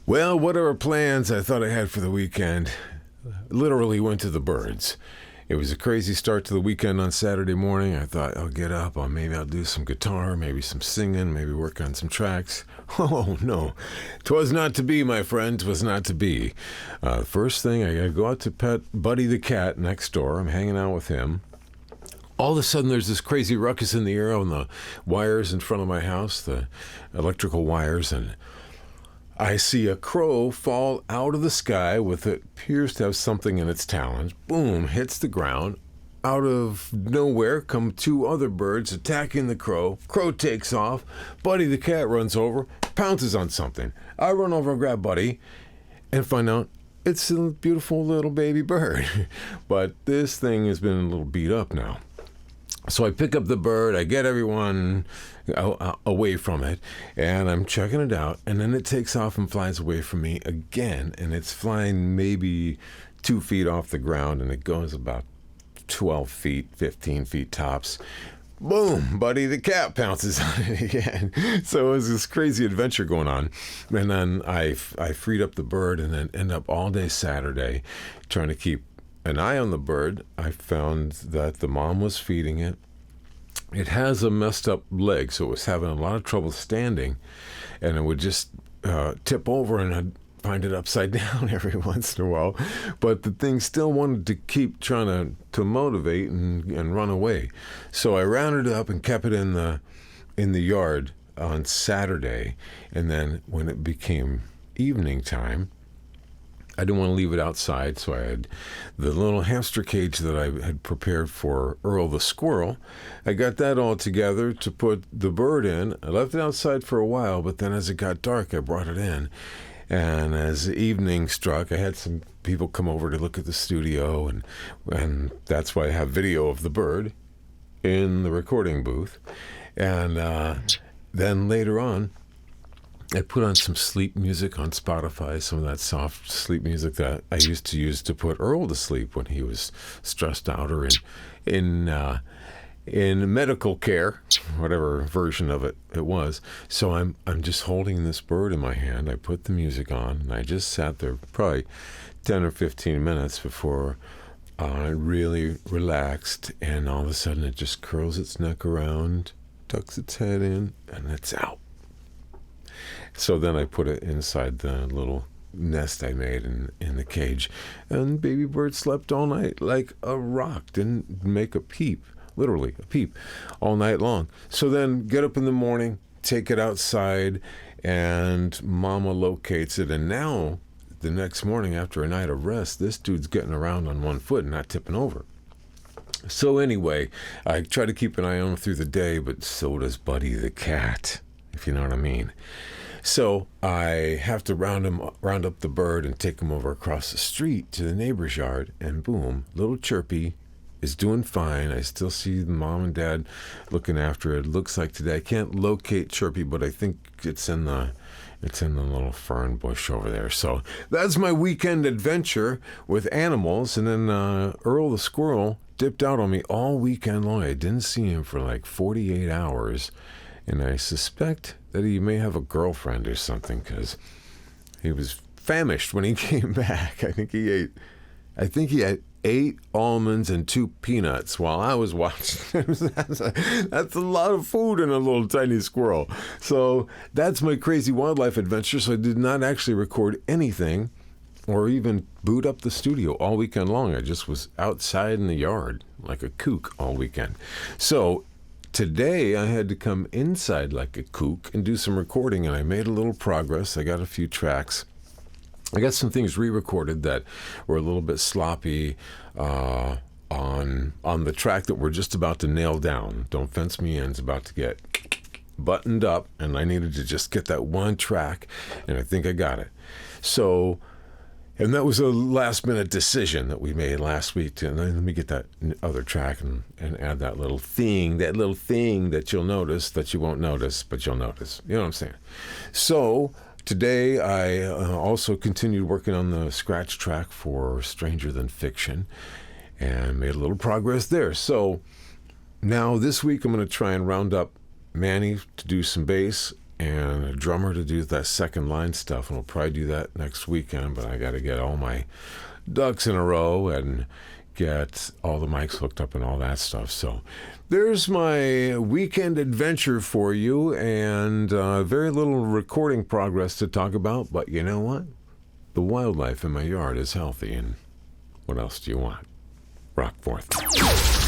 Well, whatever plans I thought I had for the weekend literally went to the birds. It was a crazy start to the weekend on Saturday morning. I thought I'll get up, maybe I'll do some guitar, maybe some singing, maybe work on some tracks. Oh no, 'twas not to be, my friend, 'twas not to be. First thing, I gotta go out to pet Buddy the cat next door. I'm hanging out with him. All of a sudden, there's this crazy ruckus in the air on the wires in front of my house, the electrical wires, and I see a crow fall out of the sky with it appears to have something in its talons. Boom, hits the ground. Out of nowhere come two other birds attacking the crow. Crow takes off. Buddy the cat runs over, pounces on something. I run over and grab Buddy and find out it's a beautiful little baby bird. But this thing has been a little beat up now. So I pick up the bird, I get everyone away from it, and I'm checking it out, and then it takes off and flies away from me again, and it's flying maybe 2 feet off the ground, and it goes about 12 feet, 15 feet tops. Boom, Buddy the cat pounces on it again. So it was this crazy adventure going on. And then I freed up the bird and then end up all day Saturday trying to keep an eye on the bird. I found that the mom was feeding it. It has a messed up leg, so it was having a lot of trouble standing, and it would just tip over, and I'd find it upside down every once in a while. But the thing still wanted to keep trying to motivate and run away. So I rounded it up and kept it in the yard on Saturday, and then when it became evening time, I didn't want to leave it outside, so I had the little hamster cage that I had prepared for Earl the squirrel. I got that all together to put the bird in. I left it outside for a while, but then as it got dark, I brought it in. And as evening struck, I had some people come over to look at the studio, and that's why I have video of the bird in the recording booth. And then later on, I put on some sleep music on Spotify, some of that soft sleep music that I used to use to put Earl to sleep when he was stressed out or in medical care, whatever version of it was. So I'm just holding this bird in my hand. I put the music on, and I just sat there probably 10 or 15 minutes before I really relaxed, and all of a sudden it just curls its neck around, tucks its head in, and it's out. So then I put it inside the little nest I made in the cage, and baby bird slept all night like a rock, didn't make a peep, literally a peep, all night long. So then get up in the morning, take it outside, and mama locates it, and now the next morning after a night of rest, this dude's getting around on one foot and not tipping over. So anyway, I try to keep an eye on him through the day, but so does Buddy the cat, if you know what I mean. So I have to round up the bird and take him over across the street to the neighbor's yard, and boom, little Chirpy is doing fine. I still see the mom and dad looking after it. It looks like today I can't locate Chirpy, but I think it's in the little fern bush over there. So that's my weekend adventure with animals. And then Earl the squirrel dipped out on me all weekend long. I didn't see him for like 48 hours. And I suspect that he may have a girlfriend or something, because he was famished when he came back. I think he had 8 almonds and 2 peanuts while I was watching. That's a lot of food in a little tiny squirrel. So that's my crazy wildlife adventure. So I did not actually record anything or even boot up the studio all weekend long. I just was outside in the yard like a kook all weekend. So today I had to come inside like a kook and do some recording, and I made a little progress. I got a few tracks. I got some things re-recorded that were a little bit sloppy on the track that we're just about to nail down. Don't Fence Me In's about to get buttoned up, and I needed to just get that one track, and I think I got it. So, and that was a last-minute decision that we made last week. And let me get that other track and add that little thing that you'll notice, that you won't notice, but you'll notice. You know what I'm saying? So today I also continued working on the scratch track for Stranger Than Fiction and made a little progress there. So now this week I'm going to try and round up Manny to do some bass, and a drummer to do that second line stuff, and we'll probably do that next weekend, but I got to get all my ducks in a row and get all the mics hooked up and all that stuff. So there's my weekend adventure for you, and very little recording progress to talk about, but you know what? The wildlife in my yard is healthy, and what else do you want? Rock forth.